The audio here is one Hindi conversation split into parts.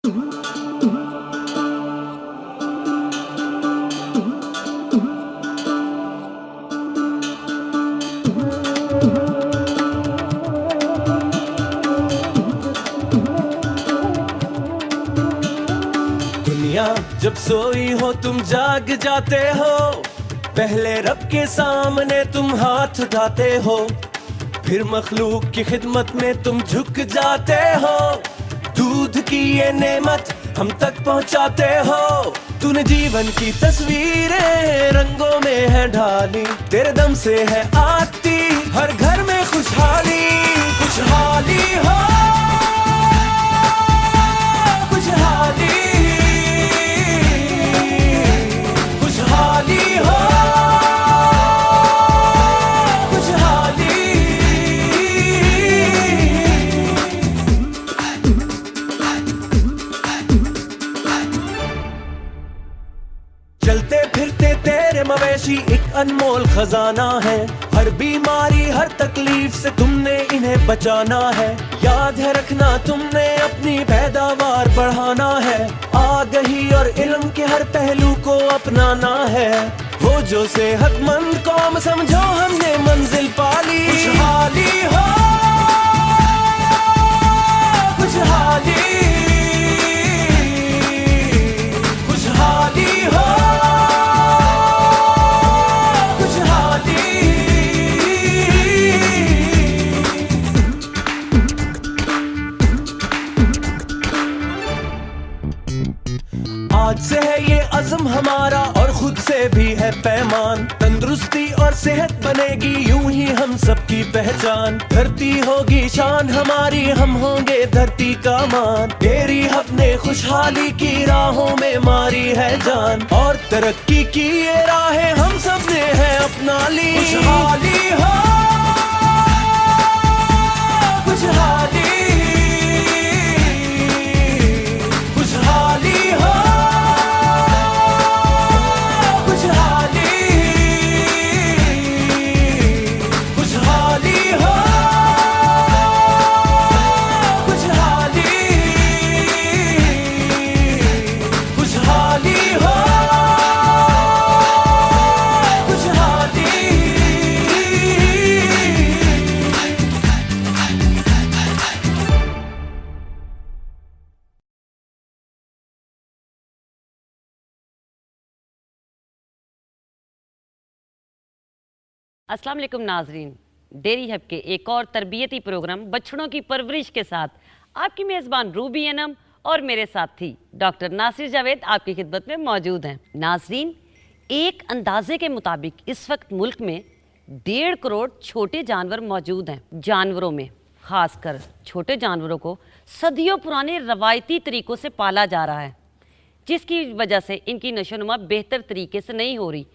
दुनिया जब सोई हो तुम जाग जाते हो, पहले रब के सामने तुम हाथ उठाते हो, फिर मखलूक की खिदमत में तुम झुक जाते हो। दूध की ये नेमत हम तक पहुंचाते हो। तूने जीवन की तस्वीरें रंगों में है ढाली, तेरे दम से है आती हर घर में खुशहाली। खुशहाली हो, खुशहाली, खुशहाली हो, खुशहाली। चलते फिरते तेरे मवेशी एक अनमोल खजाना है। हर बीमारी हर तकलीफ से तुमने इन्हें बचाना है। याद है रखना तुमने अपनी पैदावार बढ़ाना है। आगही और इल्म के हर पहलू को अपनाना है। हो जो सेहतमंद कौम समझो हमने मंजिल पाली। खुशहाली हो, खुशहाली, खुशहाली हो, आज से है ये अज़्म हमारा और खुद से भी है पैमान। तंदुरुस्ती और सेहत बनेगी यूं ही हम सबकी पहचान। धरती होगी शान हमारी, हम होंगे धरती का मान। तेरी अपने खुशहाली की राहों में मारी है जान, और तरक्की की ये राहें हम सब ने है अपना ली। खुशहाली हो, खुशहाली, खुशहाली हो, अस्सलाम वालेकुम नाजरीन, डेयरी हब के एक और तरबियती प्रोग्राम बछड़ों की परवरिश के साथ आपकी मेज़बान रूबी एनम और मेरे साथी डॉक्टर नासिर जावेद आपकी खिदमत में मौजूद हैं। नाजरीन, एक अंदाजे के मुताबिक इस वक्त मुल्क में 1.5 करोड़ छोटे जानवर मौजूद हैं। जानवरों में ख़ासकर छोटे जानवरों को सदियों पुराने रवायती तरीक़ों से पाला जा रहा है, जिसकी वजह से इनकी नशोनुमा बेहतर तरीके से नहीं हो रही,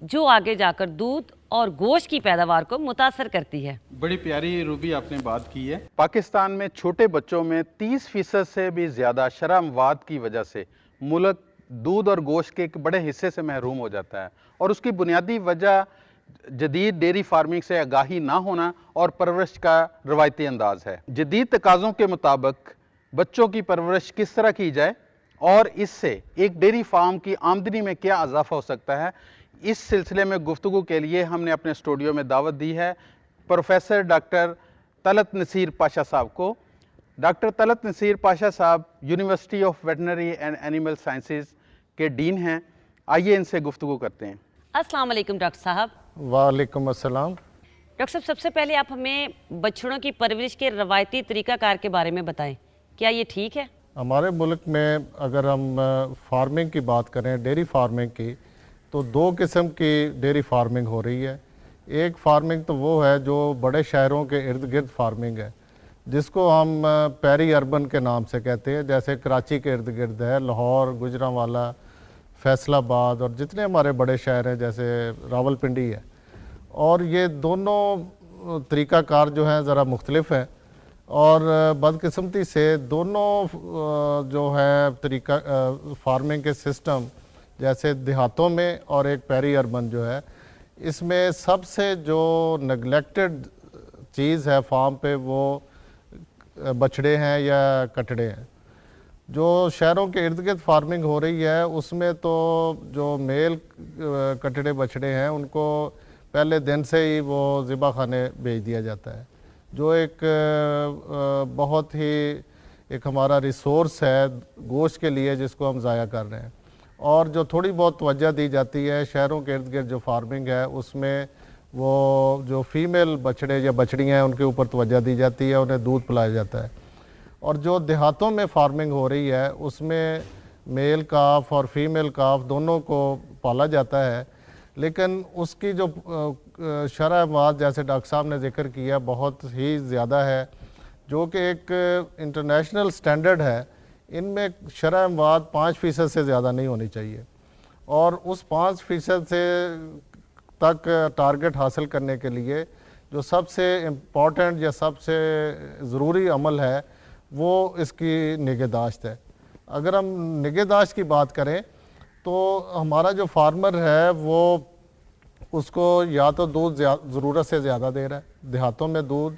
जो आगे जाकर दूध और गोश्त की पैदावार को मुतासर करती है। बड़ी प्यारी रूबी आपने बात की है। पाकिस्तान में छोटे बच्चों में 30% से भी ज़्यादा शरामवाद की वजह से मुल्क दूध और गोश्त के एक बड़े हिस्से से महरूम हो जाता है, और उसकी बुनियादी वजह जदीद डेयरी फार्मिंग से आगाही ना होना और परवरिश का रवायती अंदाज है। जदीद तकाज़ों के मुताबिक बच्चों की परवरिश किस तरह की जाए और इससे एक डेयरी फार्म की आमदनी में क्या इजाफा हो सकता है, इस सिलसिले में गुफ्तगू के लिए हमने अपने स्टूडियो में दावत दी है प्रोफेसर डॉक्टर तलत नसीर पाशा साहब को। डॉक्टर तलत नसीर पाशा साहब university of veterinary and animal sciences के डीन हैं। आइए इनसे गुफ्तगू करते हैं। अस्सलाम वालेकुम डॉक्टर साहब। वालेकुम अस्सलाम। डॉक्टर साहब, सबसे पहले आप हमें बछड़ों की परवरिश के रवायती तरीक़ाकार के बारे में बताएं, क्या ये ठीक है? हमारे मुल्क में अगर हम फार्मिंग की बात करें, डेयरी फार्मिंग की, तो 2 किस्म की डेयरी फार्मिंग हो रही है। एक फार्मिंग तो वो है जो बड़े शहरों के इर्द गिर्द फार्मिंग है, जिसको हम पेरी अर्बन के नाम से कहते हैं, जैसे कराची के इर्द गिर्द है, लाहौर, गुजरांवाला, फैसलाबाद और जितने हमारे बड़े शहर हैं जैसे रावलपिंडी है। और ये दोनों तरीक़ाकार जो हैं ज़रा मुख्तलिफ हैं, और बदकिस्मती से दोनों जो है तरीका फार्मिंग के सिस्टम, जैसे देहातों में और एक पेरी अर्बन जो है, इसमें सबसे जो नेगलेक्टेड चीज़ है फार्म पे वो बछड़े हैं या कटड़े हैं। जो शहरों के इर्द गिर्द फार्मिंग हो रही है उसमें तो जो मेल कटड़े बछड़े हैं उनको पहले दिन से ही वो ज़िबा खाने भेज दिया जाता है, जो एक बहुत ही एक हमारा रिसोर्स है गोश्त के लिए जिसको हम ज़ाया कर रहे हैं। और जो थोड़ी बहुत तवज्जो दी जाती है शहरों के इर्द गिर्द जो फार्मिंग है उसमें वो जो फीमेल बछड़े या बछड़ियाँ हैं उनके ऊपर तवज्जो दी जाती है, उन्हें दूध पिलाया जाता है। और जो देहातों में फार्मिंग हो रही है उसमें मेल काफ और फीमेल काफ दोनों को पाला जाता है, लेकिन उसकी जो शरह माद जैसे डॉक्टर साहब ने जिक्र किया बहुत ही ज़्यादा है, जो कि एक इंटरनेशनल स्टैंडर्ड है। इनमें शरह माद 5% से ज़्यादा नहीं होनी चाहिए, और उस 5% से तक टारगेट हासिल करने के लिए जो सबसे इम्पॉर्टेंट या सबसे ज़रूरी अमल है वो इसकी निगहदाश्त है। अगर हम निगहदाश्त की बात करें तो हमारा जो फार्मर है वो उसको या तो दूध ज़रूरत से ज़्यादा दे रहा है। देहातों में दूध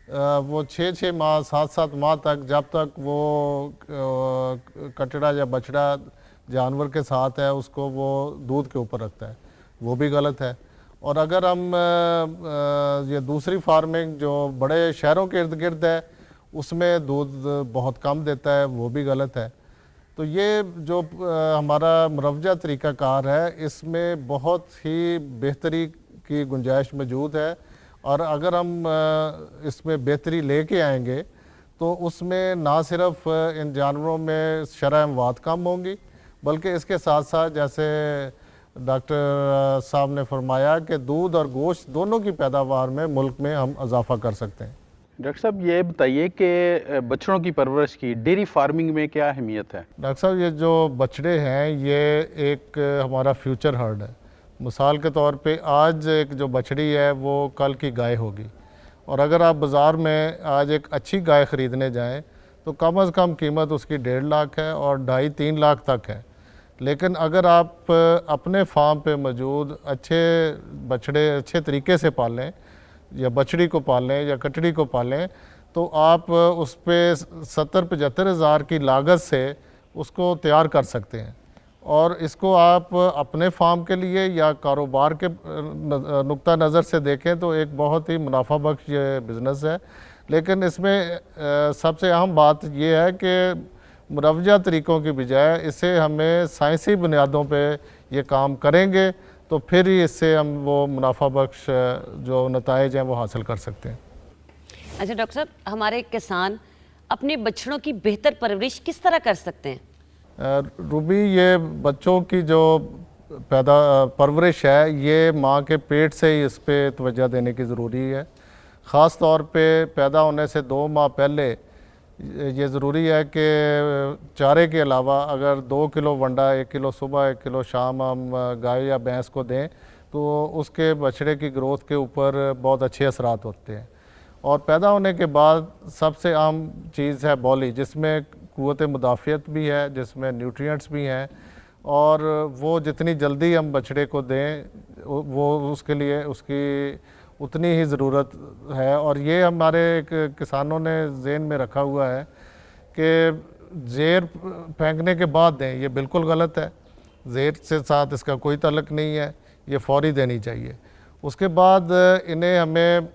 वो 6-6 माह 7-7 माह तक, जब तक वो कटड़ा या बछड़ा जानवर के साथ है उसको वो दूध के ऊपर रखता है, वो भी गलत है। और अगर हम ये दूसरी फार्मिंग जो बड़े शहरों के इर्द गिर्द है उसमें दूध बहुत कम देता है, वो भी गलत है। तो ये जो हमारा मुरवजा तरीक़ाकार है इसमें बहुत ही बेहतरी की गुंजाइश मौजूद है, और अगर हम इसमें बेहतरी लेके आएंगे तो उसमें ना सिर्फ इन जानवरों में शरह अमवात कम होंगी, बल्कि इसके साथ साथ जैसे डॉक्टर साहब ने फरमाया कि दूध और गोश्त दोनों की पैदावार में मुल्क में हम इजाफा कर सकते हैं। डॉक्टर साहब ये बताइए कि बछड़ों की परवरिश की डेयरी फार्मिंग में क्या अहमियत है? डॉक्टर साहब ये जो बछड़े हैं ये एक हमारा फ्यूचर हर्ड है। मिसाल के तौर पे आज एक जो बछड़ी है वो कल की गाय होगी, और अगर आप बाज़ार में आज एक अच्छी गाय ख़रीदने जाएं तो कम से कम कीमत उसकी 1.5 लाख है और 2.5-3 लाख तक है। लेकिन अगर आप अपने फार्म पे मौजूद अच्छे बछड़े अच्छे तरीके से पालें या बछड़ी को पालें या कटड़ी को पालें तो आप उस पर 70-75 हज़ार की लागत से उसको तैयार कर सकते हैं, और इसको आप अपने फार्म के लिए या कारोबार के नुक्ता नज़र से देखें तो एक बहुत ही मुनाफा बख्श ये बिज़नेस है। लेकिन इसमें सबसे अहम बात यह है कि मुरवजा तरीक़ों की बजाय इसे हमें साइंसी बुनियादों पे ये काम करेंगे तो फिर ही इससे हम वो मुनाफा बख्श जो नताइज हैं वो हासिल कर सकते हैं। अच्छा डॉक्टर साहब, हमारे किसान अपने बछड़ों की बेहतर परवरिश किस तरह कर सकते हैं? रूबी, ये बच्चों की जो परवरिश है ये माँ के पेट से ही इस पर तवज्जो देने की ज़रूरी है। ख़ास तौर पे पैदा होने से 2 माह पहले ये ज़रूरी है कि चारे के अलावा अगर 2 किलो वंडा 1 किलो सुबह 1 किलो शाम हम गाय या भैंस को दें तो उसके बछड़े की ग्रोथ के ऊपर बहुत अच्छे असरात होते हैं। और पैदा होने के बाद सबसे अहम चीज़ है बॉली, जिसमें क़ुव्वत मुदाफ़ियत भी है, जिसमें न्यूट्रिएंट्स भी हैं, और वो जितनी जल्दी हम बछड़े को दें वो उसके लिए उसकी उतनी ही ज़रूरत है। और ये हमारे किसानों ने ज़हन में रखा हुआ है कि ज़ेर फेंकने के बाद दें, ये बिल्कुल गलत है। ज़ेर से साथ इसका कोई ताल्लुक़ नहीं है, ये फ़ौरी देनी चाहिए। उसके बाद इन्हें हमें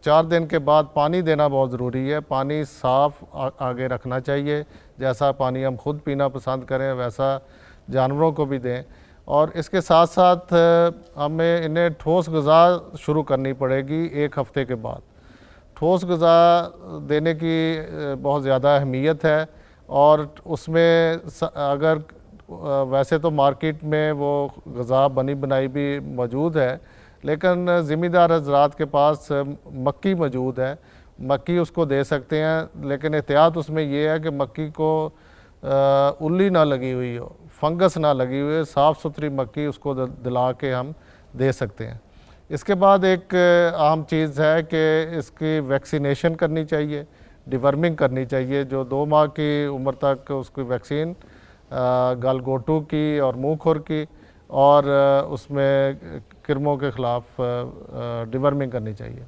4 दिन के बाद पानी देना बहुत ज़रूरी है। पानी साफ़ आगे रखना चाहिए, जैसा पानी हम खुद पीना पसंद करें वैसा जानवरों को भी दें। और इसके साथ साथ हमें इन्हें ठोस ग़िज़ा शुरू करनी पड़ेगी 1 हफ़्ते के बाद। ठोस ग़िज़ा देने की बहुत ज़्यादा अहमियत है, और उसमें अगर वैसे तो मार्केट में वो ग़िज़ा बनी बनाई भी मौजूद है, लेकिन ज़िम्मेदार हज़रात के पास मक्की मौजूद है, मक्की उसको दे सकते हैं। लेकिन एहतियात उसमें ये है कि मक्की को उल्ली ना लगी हुई हो, फंगस ना लगी हुई है, साफ़ सुथरी मक्की उसको दिला के हम दे सकते हैं। इसके बाद एक अहम चीज़ है कि इसकी वैक्सीनेशन करनी चाहिए, डिवर्मिंग करनी चाहिए। जो 2 माह की उम्र तक उसकी वैक्सीन गलगोटू की और मुँह खुर की और उसमें किरमों के ख़िलाफ़ डिवर्मिंग करनी चाहिए।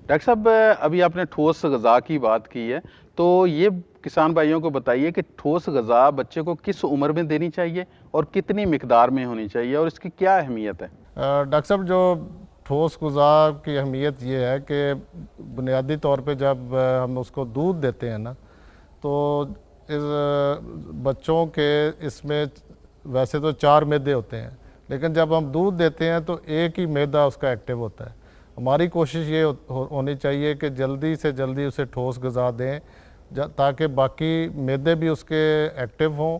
डॉक्टर साहब, अभी आपने ठोस ग़िज़ा की बात की है, तो ये किसान भाइयों को बताइए कि ठोस ग़िज़ा बच्चे को किस उम्र में देनी चाहिए और कितनी मिकदार में होनी चाहिए और इसकी क्या अहमियत है? डॉक्टर साहब, जो ठोस ग़िज़ा की अहमियत ये है कि बुनियादी तौर पे जब हम उसको दूध देते हैं ना, तो इस बच्चों के इसमें वैसे तो 4 मैदे होते हैं, लेकिन जब हम दूध देते हैं तो एक ही मैदा उसका एक्टिव होता है। हमारी कोशिश ये होनी चाहिए कि जल्दी से जल्दी उसे ठोस ग़िज़ा दें ताकि बाकी मैदे भी उसके एक्टिव हों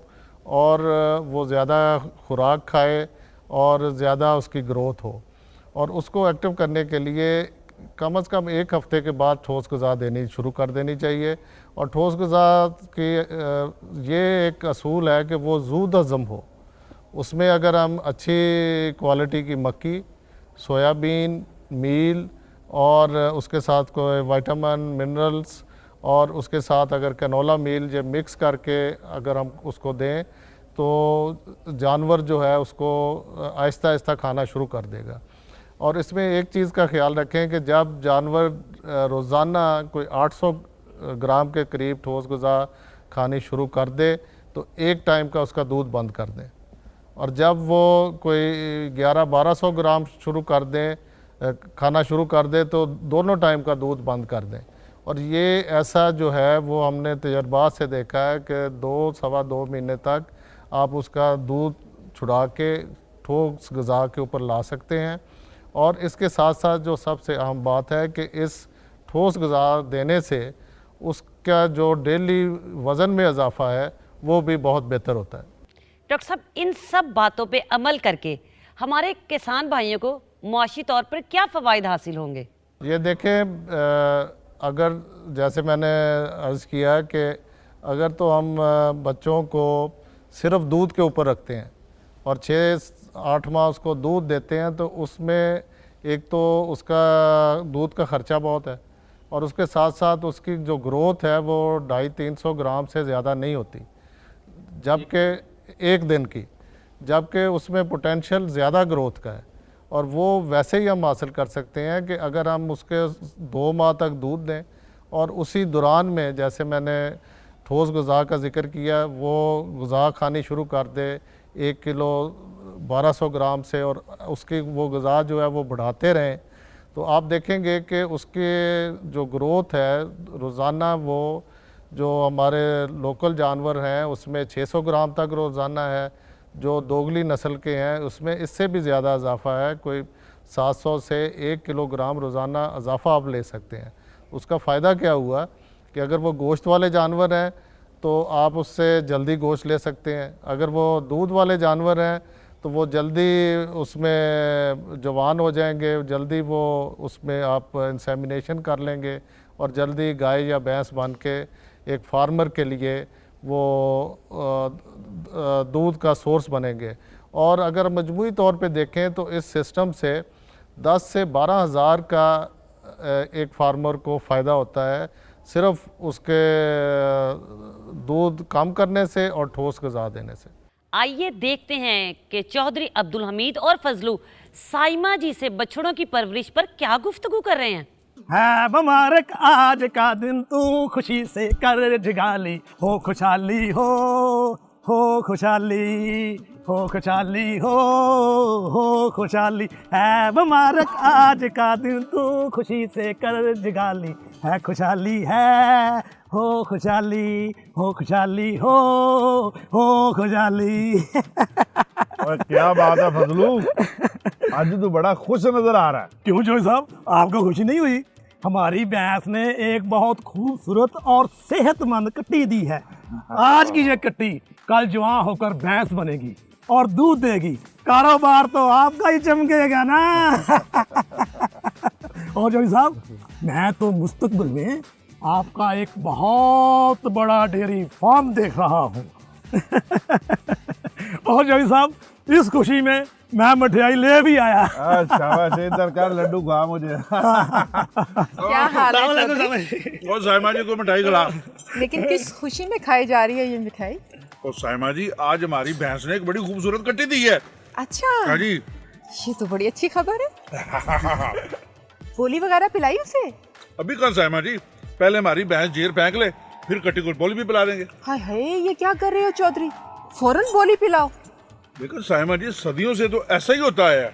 और वो ज़्यादा खुराक खाए और ज़्यादा उसकी ग्रोथ हो। और उसको एक्टिव करने के लिए कम से कम 1 हफ़्ते के बाद ठोस ग़िज़ा देनी शुरू कर देनी चाहिए। और ठोस ग़िज़ा की ये एक असूल है कि वो ज़ूद हज़म हो। उसमें अगर हम अच्छी क्वालिटी की मक्की, सोयाबीन, मील और उसके साथ कोई विटामिन, मिनरल्स और उसके साथ अगर कैनोला मील जो मिक्स करके अगर हम उसको दें तो जानवर जो है उसको आहिस्ता आहिस्ता खाना शुरू कर देगा। और इसमें एक चीज़ का ख्याल रखें कि जब जानवर रोज़ाना कोई 800 ग्राम के करीब ठोस ग़िज़ा खानी शुरू कर दे तो एक टाइम का उसका दूध बंद कर दें, और जब वो कोई 1100-1200 ग्राम शुरू कर दें खाना शुरू कर दे तो दोनों टाइम का दूध बंद कर दें। और ये ऐसा जो है वो हमने तजर्बात से देखा है कि 2-2.25 महीने तक आप उसका दूध छुड़ा के ठोस ग़िज़ा के ऊपर ला सकते हैं। और इसके साथ साथ जो सबसे अहम बात है कि इस ठोस ग़िज़ा देने से उसका जो डेली वज़न में इजाफ़ा है वो भी बहुत बेहतर होता है। डॉक्टर साहब, इन सब बातों पे अमल करके हमारे किसान भाइयों को मुआशी तौर पर क्या फ़वाइद हासिल होंगे? ये देखें, अगर जैसे मैंने अर्ज़ किया कि अगर तो हम बच्चों को सिर्फ दूध के ऊपर रखते हैं और 6-8 माह उसको दूध देते हैं तो उसमें एक तो उसका दूध का ख़र्चा बहुत है और उसके साथ साथ उसकी जो ग्रोथ है वो 250-300 ग्राम से ज़्यादा नहीं होती, जबकि एक दिन की, जबकि उसमें पोटेंशियल ज़्यादा ग्रोथ का है। और वो वैसे ही हम हासिल कर सकते हैं कि अगर हम उसके 2 माह तक दूध दें और उसी दौरान में जैसे मैंने ठोस ग़िज़ा का ज़िक्र किया वो ग़िज़ा खानी शुरू कर दे 1 किलो 1200 ग्राम से और उसकी वो ग़िज़ा जो है वो बढ़ाते रहें, तो आप देखेंगे कि उसके जो ग्रोथ है रोज़ाना वो जो हमारे लोकल जानवर हैं उसमें 600 ग्राम तक रोज़ाना है, जो दोगली नस्ल के हैं उसमें इससे भी ज़्यादा इजाफ़ा है, कोई 700 से 1 किलोग्राम रोज़ाना इजाफ़ा आप ले सकते हैं। उसका फ़ायदा क्या हुआ कि अगर वो गोश्त वाले जानवर हैं तो आप उससे जल्दी गोश्त ले सकते हैं, अगर वो दूध वाले जानवर हैं तो वो जल्दी उसमें जवान हो जाएंगे, जल्दी वो उसमें आप इंसेमिनेशन कर लेंगे और जल्दी गाय या भैंस बन के एक फार्मर के लिए वो दूध का सोर्स बनेंगे। और अगर मजमूई तौर पे देखें तो इस सिस्टम से 10 से 12 हज़ार का एक फार्मर को फ़ायदा होता है सिर्फ उसके दूध कम करने से और ठोस ग़िज़ा देने से। आइए देखते हैं कि चौधरी अब्दुल हमीद और फजलू साइमा जी से बछड़ों की परवरिश पर क्या गुफ्तगू कर रहे हैं। है मुबारक आज का दिन तू खुशी से कर जगाली हो खुशहाली हो खुशहाली हो खुशहाली हो खुशहाली। है मुबारक आज का दिन तू खुशी से कर जगाली है खुशहाली है हो खुशहाली हो खुशहाली हो खुशहाली। और क्या बात है फजलू, आज तो बड़ा खुश नजर आ रहा है। क्यों जोई साहब, आपको खुशी नहीं हुई? हमारी भैंस ने एक बहुत खूबसूरत और सेहतमंद कट्टी दी है। आज की ये कट्टी कल जवान होकर भैंस बनेगी और दूध देगी, कारोबार तो आपका ही चमकेगा ना। और जोई साहब, मैं तो मुस्तकबिल में आपका एक बहुत बड़ा डेयरी फार्म देख रहा हूँ। और जोई साहब, इस खुशी में मैं मठियाई ले भी आया। शाबाश, सरकार लड्डू खा मुझे। क्या हाल है चौधरी? और साइमा जी को मिठाई खिला। लेकिन किस खुशी में खाई जा रही है ये मिठाई? और साइमा जी, आज हमारी भैंस ने एक बड़ी खूबसूरत कट्टी दी है। अच्छा, हाँ जी। ये तो बड़ी अच्छी खबर है। गोली वगैरह पिलाई उसे? अभी कौन साइमा जी, पहले हमारी भैंस जेर फेंक ले, फिर कटी को बोली भी पिला देंगे। हाय हाय, ये क्या कर रहे हो चौधरी? फौरन बोली पिलाओ। लेकिन साइमा जी, सदियों से तो ऐसा ही होता है।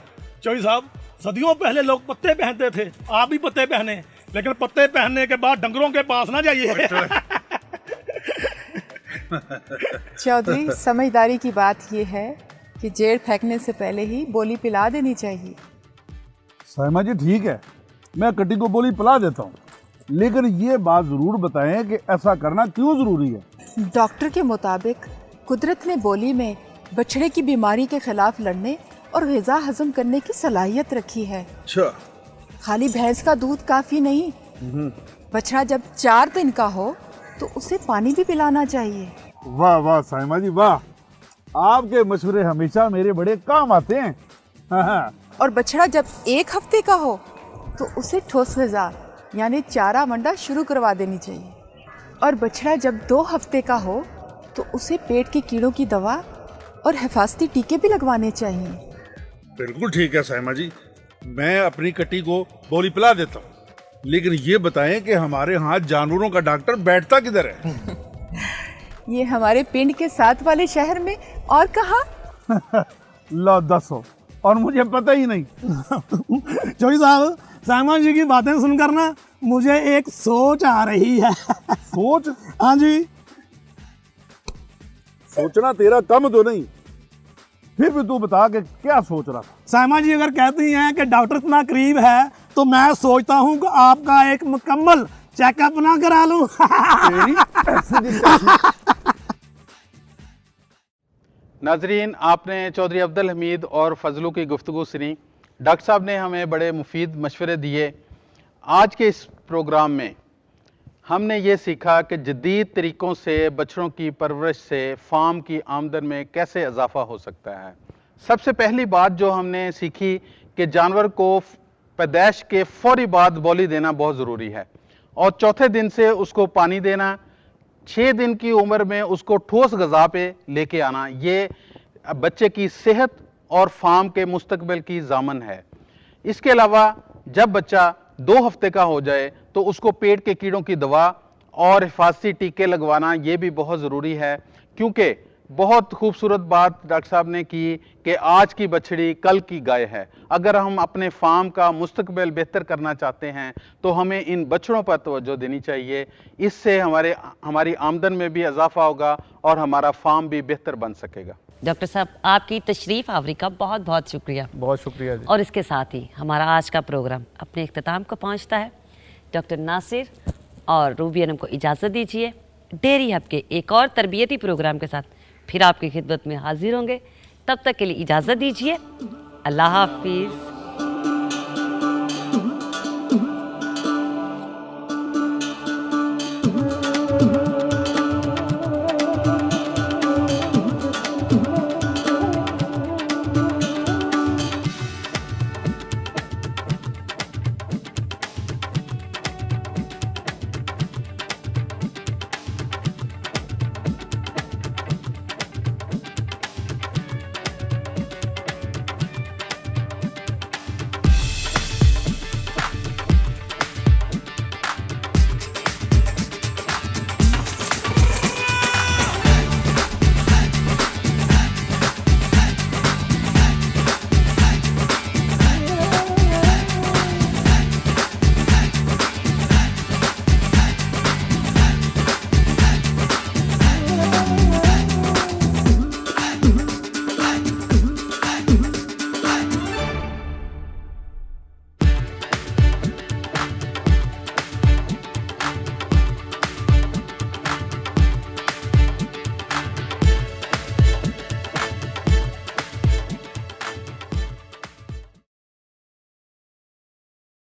चौधरी साहब, सदियों पहले लोग पत्ते पहनते थे, आप भी पत्ते पहने, लेकिन पत्ते पहनने के बाद डंगरों के पास ना जाइए। चौधरी, समझदारी की बात ये है कि जेड़ फेंकने से पहले ही बोली पिला देनी चाहिए। साइमा जी ठीक है, मैं कटी को बोली पिला देता हूँ, लेकिन ये बात जरूर बताएं कि ऐसा करना क्यों जरूरी है। डॉक्टर के मुताबिक कुदरत ने बोली में बछड़े की बीमारी के खिलाफ लड़ने और ग़िज़ा हजम करने की सलाहियत रखी है। अच्छा। खाली भैंस का दूध काफ़ी नहीं, बछड़ा जब 4 दिन का हो तो उसे पानी भी पिलाना चाहिए। वाह वाह साइमा जी वाह, आपके मशवरे हमेशा मेरे बड़े काम आते हैं। हाँ। और बछड़ा जब 1 हफ्ते का हो तो उसे ठोस ग़िज़ा यानी चारा मंडा शुरू करवा देनी चाहिए। और बछड़ा जब 2 हफ्ते का हो तो उसे पेट के कीड़ों की दवा और हिफाजती टीके भी लगवाने चाहिए। बिल्कुल ठीक है साइमा जी, मैं अपनी कटी को बोली पिला देता हूँ, लेकिन ये बताएं कि हमारे यहाँ जानवरों का डॉक्टर बैठता किधर है? ये हमारे पिंड के साथ वाले शहर में, और कहाँ? लो 10 हो और मुझे पता ही नहीं। चौधरी साहब, साइमा जी की बातें सुनकर ना मुझे एक सोच आ रही है। सोच? हाँ जी। सोचना तेरा कम तो नहीं, फिर भी तू बता के क्या सोच रहा था? साइमा जी अगर कहती हैं कि डॉक्टर इतना करीब है तो मैं सोचता हूँ कि आपका एक मुकम्मल चेकअप ना करा लूं। नाजरीन, आपने चौधरी अब्दुल हमीद और फजलू की गुफ्तगू सुनी। डॉक्टर साहब ने हमें बड़े मुफीद मशवरे दिए। आज के इस प्रोग्राम में हमने ये सीखा कि जदीद तरीक़ों से बछड़ों की परवरिश से फार्म की आमदन में कैसे इजाफ़ा हो सकता है। सबसे पहली बात जो हमने सीखी कि जानवर को पैदाइश के फौरी बाद बोली देना बहुत ज़रूरी है, और चौथे दिन से उसको पानी देना, 6 दिन की उम्र में उसको ठोस ग़िज़ा पे लेके आना, ये बच्चे की सेहत और फार्म के मुस्तकबिल की ज़ामन है। इसके अलावा जब बच्चा 2 हफ्ते का हो जाए तो उसको पेट के कीड़ों की दवा और हिफाजती टीके लगवाना ये भी बहुत ज़रूरी है, क्योंकि बहुत खूबसूरत बात डॉक्टर साहब ने की कि आज की बछड़ी कल की गाय है। अगर हम अपने फार्म का मुस्तकबिल बेहतर करना चाहते हैं तो हमें इन बछड़ों पर तवज्जो देनी चाहिए। इससे हमारी आमदन में भी इजाफा होगा और हमारा फार्म भी बेहतर बन सकेगा। डॉक्टर साहब, आपकी तशरीफ़ आवरी का बहुत बहुत शुक्रिया। बहुत शुक्रिया जी। और इसके साथ ही हमारा आज का प्रोग्राम अपने इख्तिताम को पहुंचता है। डॉक्टर नासिर और रूबी अनम को इजाज़त दीजिए। डेयरी हब के एक और तरबियती प्रोग्राम के साथ फिर आपकी खिदमत में हाजिर होंगे। तब तक के लिए इजाज़त दीजिए। अल्लाह हाफिज़।